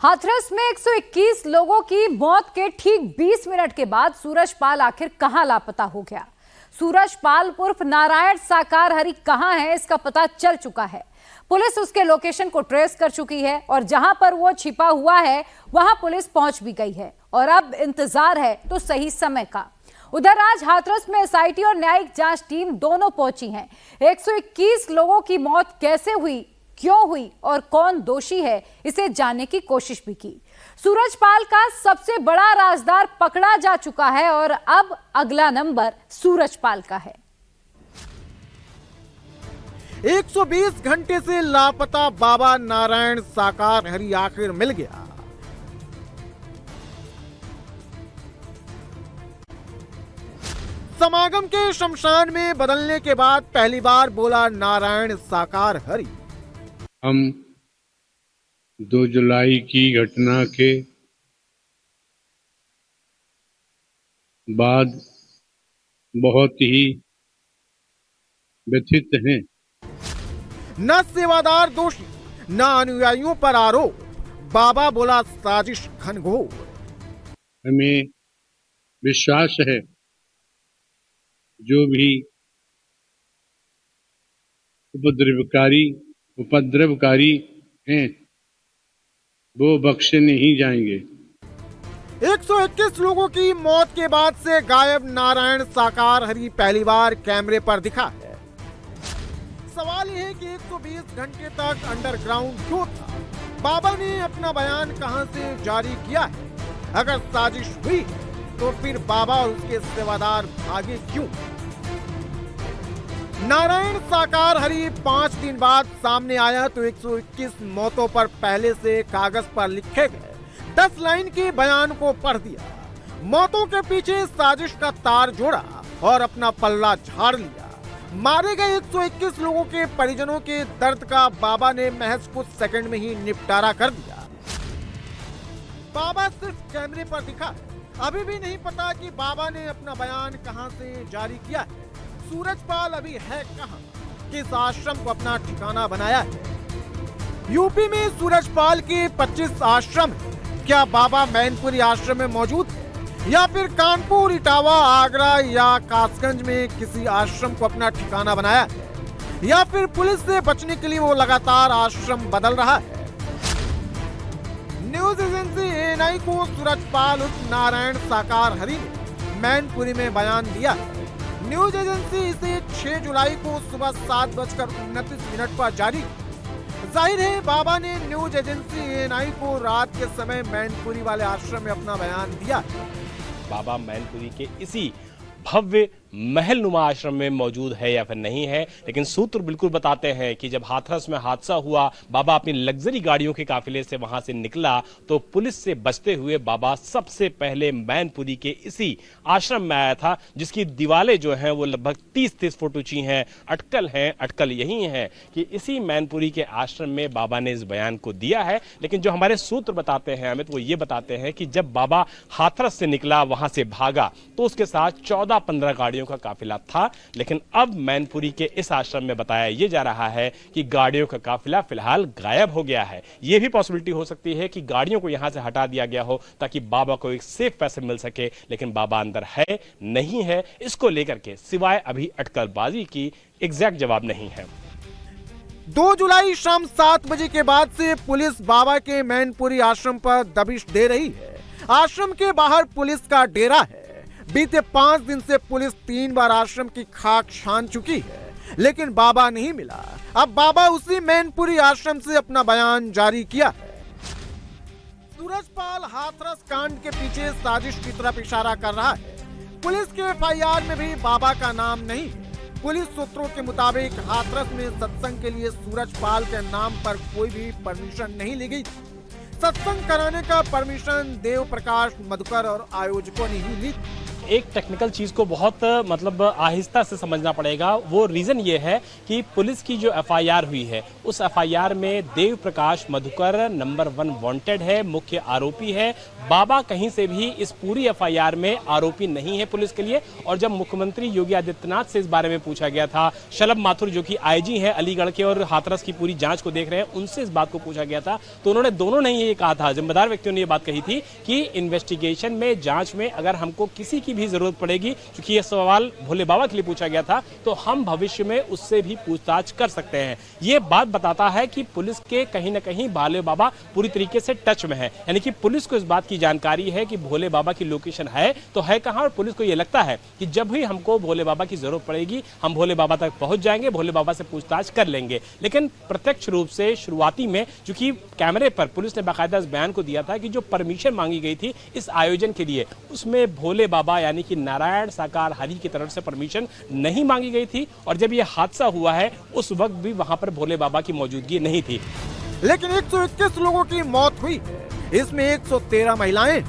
हाथरस में 121 लोगों की मौत के ठीक 20 मिनट के बाद सूरजपाल आखिर कहां लापता हो गया। सूरजपाल उर्फ नारायण साकार हरि कहां है, इसका पता चल चुका है। पुलिस उसके लोकेशन को ट्रेस कर चुकी है और जहां पर वो छिपा हुआ है वहां पुलिस पहुंच भी गई है और अब इंतजार है तो सही समय का। उधर आज हाथरस में एसआईटी और न्यायिक जांच टीम दोनों पहुंची हैं। 121 लोगों की मौत कैसे हुई, क्यों हुई और कौन दोषी है, इसे जानने की कोशिश भी की। सूरजपाल का सबसे बड़ा राजदार पकड़ा जा चुका है और अब अगला नंबर सूरजपाल का है। 120 घंटे से लापता बाबा नारायण साकार हरि आखिर मिल गया। समागम के शमशान में बदलने के बाद पहली बार बोला नारायण साकार हरि। हम 2 जुलाई की घटना के बाद बहुत ही व्यथित हैं। न सेवादार दोषी, न अनुयायियों पर आरोप, बाबा बोला साजिश घनघोर। हमें विश्वास है जो भी उपद्रवकारी हैं वो बख्शे नहीं जाएंगे। 121 लोगों की मौत के बाद से गायब नारायण साकार हरि पहली बार कैमरे पर दिखा है। सवाल यह है कि 120 घंटे तक अंडरग्राउंड क्यों था? बाबा ने अपना बयान कहां से जारी किया है? अगर साजिश हुई तो फिर बाबा और उसके सेवादार भागे क्यों? नारायण साकार हरि 5 दिन बाद सामने आया तो 121 मौतों पर पहले से कागज पर लिखे गए 10 लाइन के बयान को पढ़ दिया। मौतों के पीछे साजिश का तार जोड़ा और अपना पल्ला झाड़ लिया। मारे गए 121 लोगों के परिजनों के दर्द का बाबा ने महज कुछ सेकंड में ही निपटारा कर दिया। बाबा सिर्फ कैमरे पर दिखा है। अभी भी नहीं पता कि बाबा ने अपना बयान कहां से जारी किया है। सूरजपाल अभी है कहां? किस आश्रम को अपना ठिकाना बनाया है? यूपी में सूरजपाल के 25 आश्रम हैं। क्या बाबा मैनपुरी आश्रम में मौजूद है या फिर कानपुर, इटावा, आगरा या कासगंज में किसी आश्रम को अपना ठिकाना बनाया है या फिर पुलिस से बचने के लिए वो लगातार आश्रम बदल रहा है? न्यूज एजेंसी एएनआई को सूरजपाल उर्फ नारायण साकार हरि ने मैनपुरी में बयान दिया है। न्यूज एजेंसी इसे 6 जुलाई को सुबह 7:29 पर जारी। जाहिर है बाबा ने न्यूज एजेंसी एएनआई को रात के समय मैनपुरी वाले आश्रम में अपना बयान दिया। बाबा मैनपुरी के इसी भव्य महल नुमा आश्रम में मौजूद है या फिर नहीं है, लेकिन सूत्र बिल्कुल बताते हैं कि जब हाथरस में हादसा हुआ, बाबा अपनी लग्जरी गाड़ियों के काफिले से वहां से निकला तो पुलिस से बचते हुए बाबा सबसे पहले मैनपुरी के इसी आश्रम में आया था, जिसकी दीवारें जो हैं वो लगभग 30-30 फुट ऊंची हैं। अटकल यही है कि इसी मैनपुरी के आश्रम में बाबा ने इस बयान को दिया है। लेकिन जो हमारे सूत्र बताते हैं अमित, वो ये बताते हैं कि जब बाबा हाथरस से निकला, वहां से भागा, तो उसके साथ 14-15 गाड़ियों का काफिला था। लेकिन अब मैनपुरी के इस आश्रम में बताया यह जा रहा है कि गाड़ियों का काफिला फिलहाल गायब हो गया है। यह भी पॉसिबिलिटी हो सकती है कि गाड़ियों को यहां से हटा दिया गया हो ताकि बाबा को एक सेफ पैसेज मिल सके, लेकिन बाबा अंदर है नहीं है, इसको लेकर के सिवाय अभी अटकलबाजी की एग्जैक्ट जवाब नहीं है। 2 जुलाई शाम 7 बजे के बाद से पुलिस बाबा के मैनपुरी आश्रम पर दबिश दे रही है। आश्रम के बाहर पुलिस का डेरा है। बीते 5 दिन से पुलिस 3 बार आश्रम की खाक छान चुकी है, लेकिन बाबा नहीं मिला। अब बाबा उसी मैनपुरी आश्रम से अपना बयान जारी किया है। सूरजपाल हाथरस कांड के पीछे साजिश की तरफ इशारा कर रहा है। पुलिस के एफआईआर में भी बाबा का नाम नहीं है। पुलिस सूत्रों के मुताबिक हाथरस में सत्संग के लिए सूरजपाल के नाम पर कोई भी परमिशन नहीं ली गई। सत्संग कराने का परमिशन देव प्रकाश मधुकर और आयोजकों ने ही ली। एक टेक्निकल चीज को बहुत मतलब आहिस्ता से समझना पड़ेगा। वो रीजन ये है कि पुलिस की जो एफआईआर हुई है उस एफआईआर में देव प्रकाश मधुकर नंबर 1 वांटेड है, मुख्य आरोपी है। बाबा कहीं से भी इस पूरी एफआईआर में आरोपी नहीं है पुलिस के लिए। और जब मुख्यमंत्री योगी आदित्यनाथ से इस बारे में पूछा गया था, शलभ माथुर जो कि आईजी है अलीगढ़ के और हाथरस की पूरी जांच को देख रहे हैं, उनसे इस बात को पूछा गया था, तो उन्होंने दोनों ने ये कहा था, जिम्मेदार व्यक्तियों ने ये बात कही थी कि इन्वेस्टिगेशन में, जांच में अगर हमको किसी की भी जरूरत पड़ेगी, क्योंकि ये सवाल भोले बाबा के लिए पूछा गया था, तो हम भविष्य में उससे भी पूछताछ कर सकते हैं। ये बात बताता है कि पुलिस के कहीं ना कहीं भोले बाबा पूरी तरीके से टच में है। यानी कि पुलिस को इस बात की जानकारी है कि भोले बाबा की लोकेशन है तो है कहां, और पुलिस को यह लगता है कि जब भी हमको भोले बाबा की जरूरत पड़ेगी हम भोले बाबा तक पहुंच जाएंगे, भोले बाबा से पूछताछ कर लेंगे। लेकिन प्रत्यक्ष रूप से शुरुआती में चूंकि कैमरे पर पुलिस ने बाकायदा इस बयान को दिया था कि जो परमिशन मांगी गई थी इस आयोजन के लिए, उसमें भोले बाबा यानी कि नारायण साकार हरि की तरफ से परमिशन नहीं मांगी गई थी। और जब यह हादसा हुआ है उस वक्त भी वहां पर भोले बाबा की मौजूदगी नहीं थी। लेकिन 121 लोगों की मौत हुई, इसमें 113 महिलाएं,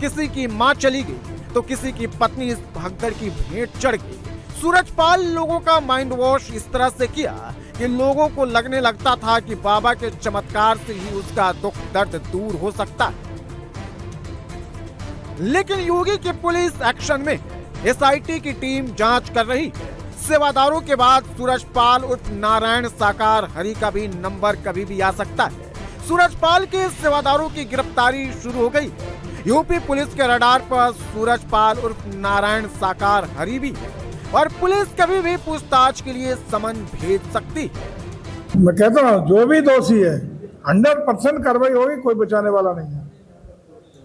किसी की मां चली गई तो किसी की पत्नी इस भगदड़ की भेंट चढ़ गई। सूरजपाल लोगों का माइंड वॉश इस तरह से किया कि लोगों को लगने लगता था कि बाबा के चमत्कार से ही उसका दुख दर्द दूर हो सकता है। लेकिन योगी की पुलिस एक्शन में एसआईटी की टीम जांच कर रही है। सेवादारों के बाद सूरजपाल उर्फ नारायण साकार हरि का भी नंबर कभी भी आ सकता है। सूरजपाल के सेवादारों की गिरफ्तारी शुरू हो गई है। यूपी पुलिस के रडार पर सूरजपाल उर्फ नारायण साकार हरि भी है और पुलिस कभी भी पूछताछ के लिए समन भेज सकती है। मैं कहता हूँ जो भी दोषी है 100% कार्रवाई होगी, कोई बचाने वाला नहीं है।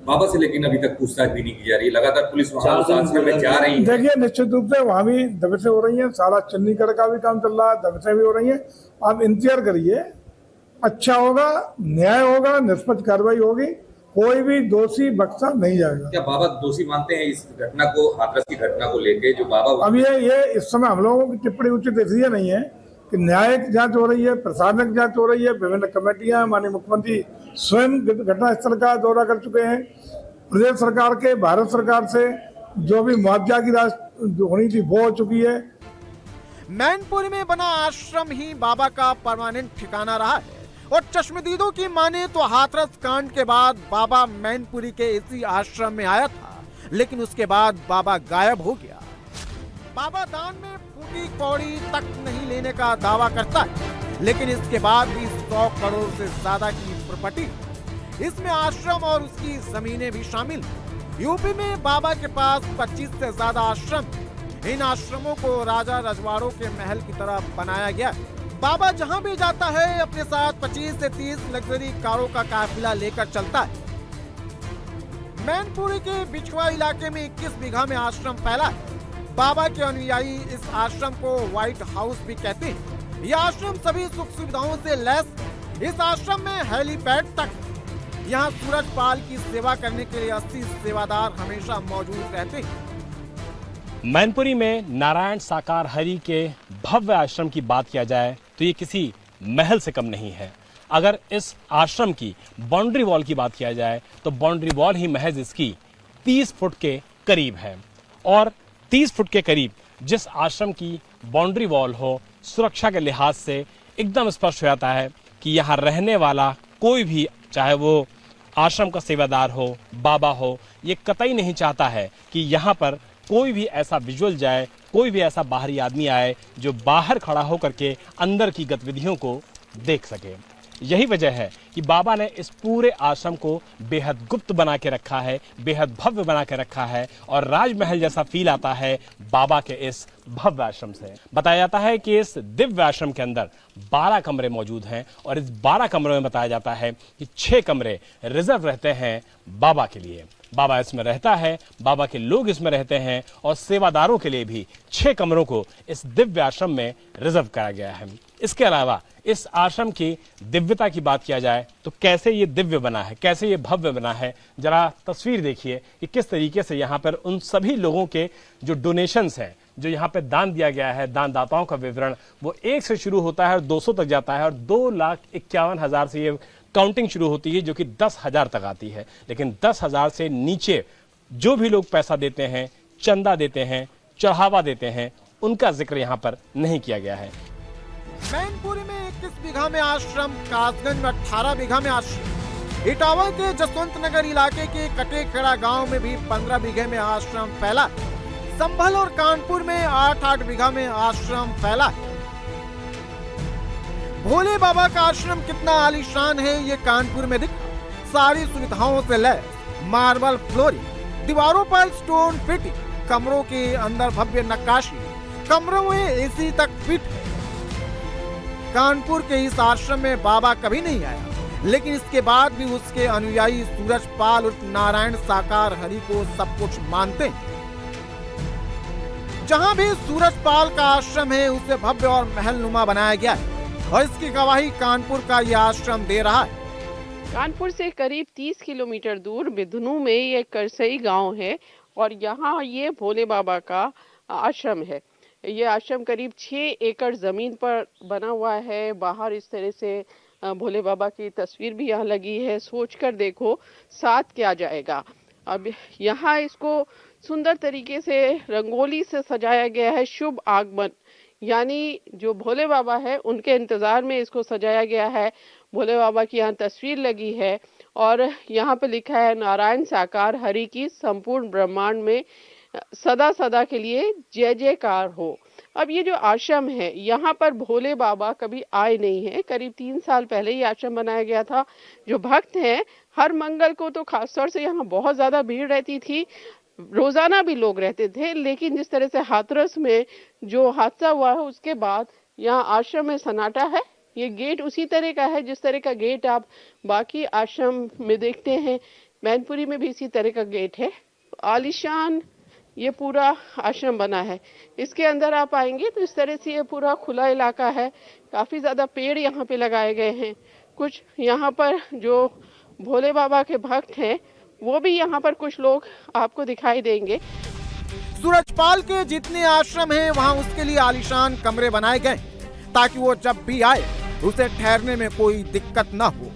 बाबा से लेकिन अभी तक पूछताछ भी नहीं की जा रही, लगातार पुलिस वहां में जा रही है। देखिए निश्चित रूप से वहाँ भी दबिशें हो रही हैं, सारा चन्नीगढ़ का भी काम चल रहा है, दबिशें भी हो रही हैं। आप इंतजार करिए, अच्छा होगा, न्याय होगा, निष्पक्ष कार्रवाई होगी, कोई भी दोषी बख्शा नहीं जाएगा। क्या बाबा दोषी मानते हैं इस घटना को, हाथरस की घटना को लेके जो बाबा? अब ये इस समय हम लोगों की टिप्पणी उचित इसलिए नहीं है कि न्यायिक जांच हो रही है, प्रशासनिक जांच हो रही है, विभिन्न कमेटियां, माननीय मुख्यमंत्री स्वयं घटनास्थल का दौरा कर चुके हैं। प्रदेश सरकार के, भारत सरकार से जो भी मुआवजा की राशि होनी थी वो हो चुकी है। मैनपुरी में बना आश्रम ही बाबा का परमानेंट ठिकाना रहा है और चश्मदीदों की माने तो हाथरस कांड के बाद बाबा मैनपुरी के इसी आश्रम में आया था, लेकिन उसके बाद बाबा गायब हो गया। बाबा दान में फूटी कौड़ी तक नहीं लेने का दावा करता है, लेकिन इसके बाद भी 100 करोड़ से ज्यादा की प्रॉपर्टी, इसमें आश्रम और उसकी जमीनें भी शामिल। यूपी में बाबा के पास 25 से ज्यादा आश्रम। इन आश्रमों को राजा रजवाड़ों के महल की तरह बनाया गया है। बाबा जहां भी जाता है अपने साथ 25 से 30 लग्जरी कारों का काफिला लेकर चलता है। मैनपुरी के बिछुआ इलाके में 21 बीघा में आश्रम फैला है। बाबा के अनुयायी इस आश्रम को व्हाइट हाउस भी कहते हैं। यह आश्रम सभी सुख सुविधाओं से लैस। इस आश्रम में हेलीपैड तक। यहाँ सूरजपाल की सेवा करने के लिए 80 सेवादार हमेशा मौजूद रहते हैं। मैनपुरी में नारायण साकार हरि के भव्य आश्रम की बात किया जाए तो ये किसी महल से कम नहीं है। अगर इस आश्रम की बाउंड्री वॉल की बात किया जाए तो बाउंड्री वॉल ही महज इसकी 30 फुट के करीब है। और 30 फुट के करीब जिस आश्रम की बाउंड्री वॉल हो, सुरक्षा के लिहाज से एकदम स्पष्ट हो जाता है कि यहाँ रहने वाला कोई भी, चाहे वो आश्रम का सेवादार हो, बाबा हो, ये कतई नहीं चाहता है कि यहाँ पर कोई भी ऐसा विजुअल जाए, कोई भी ऐसा बाहरी आदमी आए जो बाहर खड़ा होकर के अंदर की गतिविधियों को देख सके। यही वजह है कि बाबा ने इस पूरे आश्रम को बेहद गुप्त बना के रखा है, बेहद भव्य बना के रखा है और राजमहल जैसा फील आता है बाबा के इस भव्य आश्रम से। बताया जाता है कि इस दिव्य आश्रम के अंदर 12 कमरे मौजूद हैं और इस 12 कमरों में बताया जाता है कि 6 कमरे रिजर्व रहते हैं बाबा के लिए। बाबा इसमें रहता है, बाबा के लोग इसमें रहते हैं और सेवादारों के लिए भी 6 कमरों को इस दिव्य आश्रम में रिजर्व कराया गया है। इसके अलावा इस आश्रम की दिव्यता की बात किया जाए तो कैसे ये दिव्य बना है, कैसे ये भव्य बना है, जरा तस्वीर देखिए कि किस तरीके से यहाँ पर उन सभी लोगों के जो डोनेशंस हैं, जो यहाँ पे दान दिया गया है, दानदाताओं का विवरण, वो 1 से शुरू होता है और 200 तक जाता है और 2,51,000 से ये काउंटिंग शुरू होती है जो कि 10,000 तक आती है। लेकिन 10,000 से नीचे जो भी लोग पैसा देते हैं चंदा देते हैं, चढ़ावा देते हैं, उनका जिक्र यहाँ पर नहीं किया गया है। मैनपुरी में 21 बीघा में आश्रम, कासगंज में 18 बीघा में आश्रम, इटावा के जसवंत नगर इलाके के कटेखेड़ा गांव में भी 15 बीघे में आश्रम फैला। संभल और कानपुर में 8-8 बीघा में आश्रम फैला। भोले बाबा का आश्रम कितना आलीशान है ये कानपुर में दिखा। सारी सुविधाओं से लैस, मार्बल फ्लोरिंग, दीवारों पर स्टोन फिटिंग, कमरों के अंदर भव्य नक्काशी, कमरों में एसी तक फिट। कानपुर के इस आश्रम में बाबा कभी नहीं आया, लेकिन इसके बाद भी उसके अनुयायी सूरजपाल उर्फ नारायण साकार हरि को सब कुछ मानते हैं। जहां भी सूरजपाल का आश्रम है उसे भव्य और महलनुमा बनाया गया है और इसकी गवाही कानपुर का यह आश्रम दे रहा है। कानपुर से करीब 30 किलोमीटर दूर बिधनू में ये करसई गांव है और यहाँ ये भोले बाबा का आश्रम है। ये आश्रम करीब 6 एकड़ जमीन पर बना हुआ है। बाहर इस तरह से भोले बाबा की तस्वीर भी यहाँ लगी है। सोचकर देखो साथ क्या जाएगा। अब यहाँ इसको सुंदर तरीके से रंगोली से सजाया गया है। शुभ आगमन यानी जो भोले बाबा है उनके इंतजार में इसको सजाया गया है। भोले बाबा की यहाँ तस्वीर लगी है और यहाँ पे लिखा है नारायण साकार हरि की संपूर्ण ब्रह्मांड में सदा सदा के लिए जय जयकार हो। अब ये जो आश्रम है यहाँ पर भोले बाबा कभी आए नहीं है। करीब 3 साल पहले ये आश्रम बनाया गया था। जो भक्त हैं हर मंगल को तो खासतौर से यहाँ बहुत ज्यादा भीड़ रहती थी, रोजाना भी लोग रहते थे। लेकिन जिस तरह से हाथरस में जो हादसा हुआ है उसके बाद यहाँ आश्रम में सन्नाटा है। ये गेट उसी तरह का है जिस तरह का गेट आप बाकी आश्रम में देखते हैं। मैनपुरी में भी इसी तरह का गेट है। आलीशान ये पूरा आश्रम बना है। इसके अंदर आप आएंगे तो इस तरह से ये पूरा खुला इलाका है। काफी ज्यादा पेड़ यहाँ पे लगाए गए हैं। कुछ यहाँ पर जो भोले बाबा के भक्त हैं वो भी यहाँ पर कुछ लोग आपको दिखाई देंगे। सूरजपाल के जितने आश्रम हैं वहाँ उसके लिए आलीशान कमरे बनाए गए ताकि वो जब भी आए उसे ठहरने में कोई दिक्कत ना हो।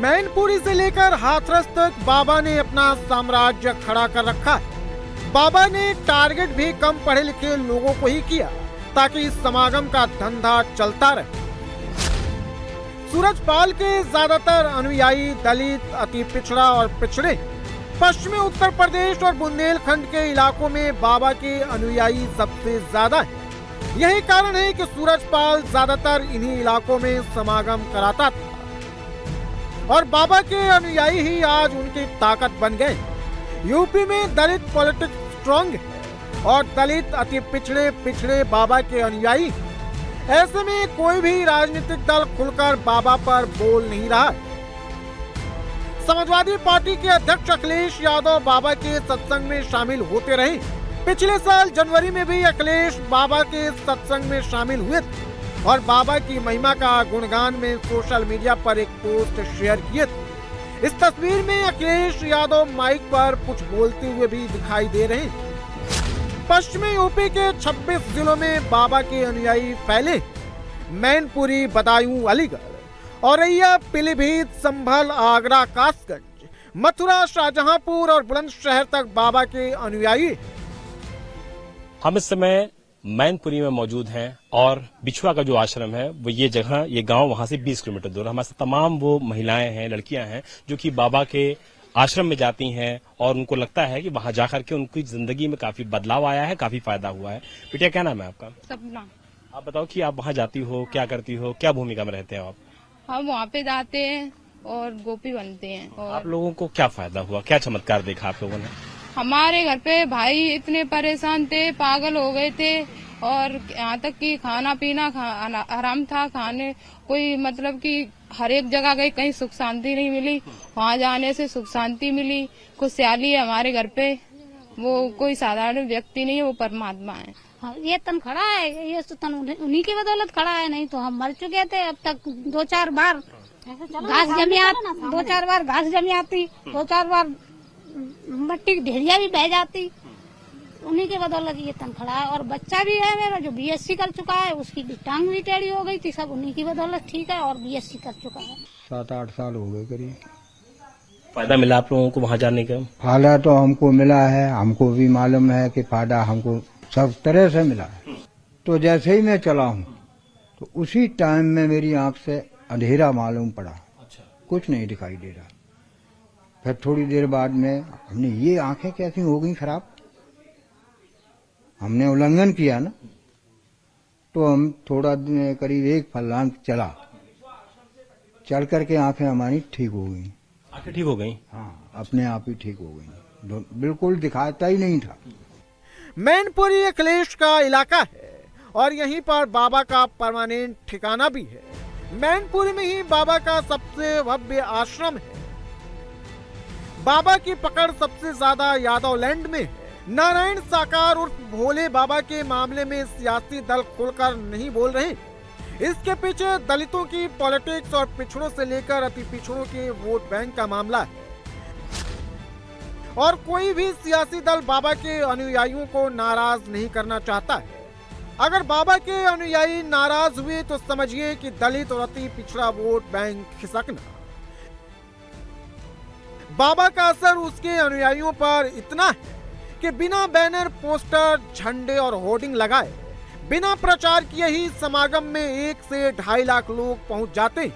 मैनपुरी से लेकर हाथरस तक बाबा ने अपना साम्राज्य खड़ा कर रखा है। बाबा ने टारगेट भी कम पढ़े लिखे लोगों को ही किया ताकि इस समागम का धंधा चलता रहे। सूरजपाल के ज्यादातर अनुयायी दलित, अति पिछड़ा और पिछड़े पश्चिमी उत्तर प्रदेश और बुंदेलखंड के इलाकों में बाबा के अनुयायी सबसे ज्यादा है। यही कारण है कि सूरजपाल ज्यादातर इन्हीं इलाकों में समागम कराता था और बाबा के अनुयायी ही आज उनकी ताकत बन गए। यूपी में दलित पॉलिटिक्स स्ट्रॉन्ग है और दलित, अति पिछड़े बाबा के अनुयायी। ऐसे में कोई भी राजनीतिक दल खुलकर बाबा पर बोल नहीं रहा। समाजवादी पार्टी के अध्यक्ष अखिलेश यादव बाबा के सत्संग में शामिल होते रहे। पिछले साल जनवरी में भी अखिलेश बाबा के सत्संग में शामिल हुए थे और बाबा की महिमा का गुणगान में सोशल मीडिया पर एक पोस्ट शेयर किए थे। इस तस्वीर में अखिलेश यादव माइक पर कुछ बोलते हुए भी दिखाई दे रहे हैं। पश्चिमी यूपी के 26 जिलों में बाबा के अनुयायी फैले। मैनपुरी, बदायूं, अलीगढ़, औरैया, पीलीभीत, संभल, आगरा, कासगंज, मथुरा, शाहजहांपुर और बुलंदशहर तक बाबा के अनुयायी। हम इस समय मैनपुरी में मौजूद हैं और बिछुआ का जो आश्रम है वो ये जगह, ये गांव वहां से 20 किलोमीटर दूर। हमारे साथ तमाम वो महिलाएं हैं, लड़कियां हैं जो कि बाबा के आश्रम में जाती हैं और उनको लगता है कि वहां जाकर के उनकी जिंदगी में काफी बदलाव आया है, काफी फायदा हुआ है। बेटिया क्या नाम है आपका? सपना। आप बताओ कि आप वहां जाती हो, क्या करती हो, क्या भूमिका में रहते हो आप? हम वहाँ पे जाते हैं और गोपी बनते हैं। और आप लोगों को क्या फायदा हुआ, क्या चमत्कार देखा आप लोगों ने? हमारे घर पे भाई इतने परेशान थे, पागल हो गए थे और यहाँ तक कि खाना पीना हराम था। खाने कोई मतलब कि हर एक जगह गई, कहीं सुख शांति नहीं मिली। वहाँ जाने से सुख शांति मिली। कुछ सियाली है हमारे घर पे, वो कोई साधारण व्यक्ति नहीं है, वो परमात्मा है। हाँ, ये तन खड़ा है, ये तो तन उन्हीं की बदौलत खड़ा है, नहीं तो हम मर चुके थे। अब तक 2-4 बार घास जमी आती, 2-4 बार घास जमी आती, 2-4 बार मट्टी की ढेरिया भी बह जाती। उन्हीं के बदौलत ये तन खड़ा है। और बच्चा भी है मेरा जो बीएससी कर चुका है, उसकी टांग भी टेढ़ी हो गई थी, सब उन्हीं की बदौलत ठीक है और बीएससी कर चुका है। 7-8 साल हो गए करीब। फायदा मिला आप लोगों को वहां जाने का? फायदा तो हमको मिला है, हमको भी मालूम है कि फायदा हमको सब तरह से मिला है। तो जैसे ही मैं चला हूँ तो उसी टाइम में मेरी आंख से अंधेरा मालूम पड़ा। अच्छा। कुछ नहीं दिखाई दे रहा। फिर थोड़ी देर बाद में हमने ये आंखें कैसी हो गई खराब, हमने उल्लंघन किया ना, तो हम थोड़ा करीब 1 फर्लांग चल करके आंखें हमारी ठीक हो गई। आंखें ठीक हो गई? हाँ, अपने आप ही ठीक हो गई, बिल्कुल दिखाता ही नहीं था। मैनपुरी अखिलेश का इलाका है और यहीं पर बाबा का परमानेंट ठिकाना भी है। मैनपुरी में ही बाबा का सबसे भव्य आश्रम है। बाबा की पकड़ सबसे ज्यादा यादव लैंड में है। नारायण साकार उर्फ भोले बाबा के मामले में सियासी दल खुलकर नहीं बोल रहे। इसके पीछे दलितों की पॉलिटिक्स और पिछड़ों से लेकर अति पिछड़ों के वोट बैंक का मामला है और कोई भी सियासी दल बाबा के अनुयायियों को नाराज नहीं करना चाहता है। अगर बाबा के अनुयायी नाराज हुए तो समझिए कि दलित और अति पिछड़ा वोट बैंक खिसकना। बाबा का असर उसके अनुयायियों पर इतना है कि बिना बैनर, पोस्टर, झंडे और होर्डिंग लगाए, बिना प्रचार किए ही समागम में 1 से 2.5 लाख लोग पहुंच जाते हैं।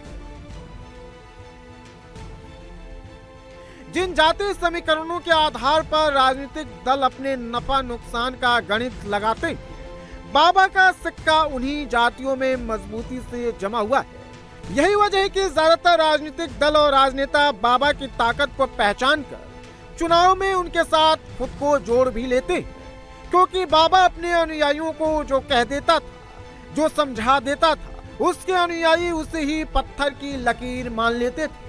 जिन जातीय समीकरणों के आधार पर राजनीतिक दल अपने नफा नुकसान का गणित लगाते हैं, बाबा का सिक्का उन्हीं जातियों में मजबूती से जमा हुआ है। यही वजह है कि ज्यादातर राजनीतिक दल और राजनेता बाबा की ताकत को पहचान कर चुनाव में उनके साथ खुद को जोड़ भी लेते, क्योंकि बाबा अपने अनुयायियों को जो कह देता था, जो समझा देता था, उसके अनुयायी उसे ही पत्थर की लकीर मान लेते थे।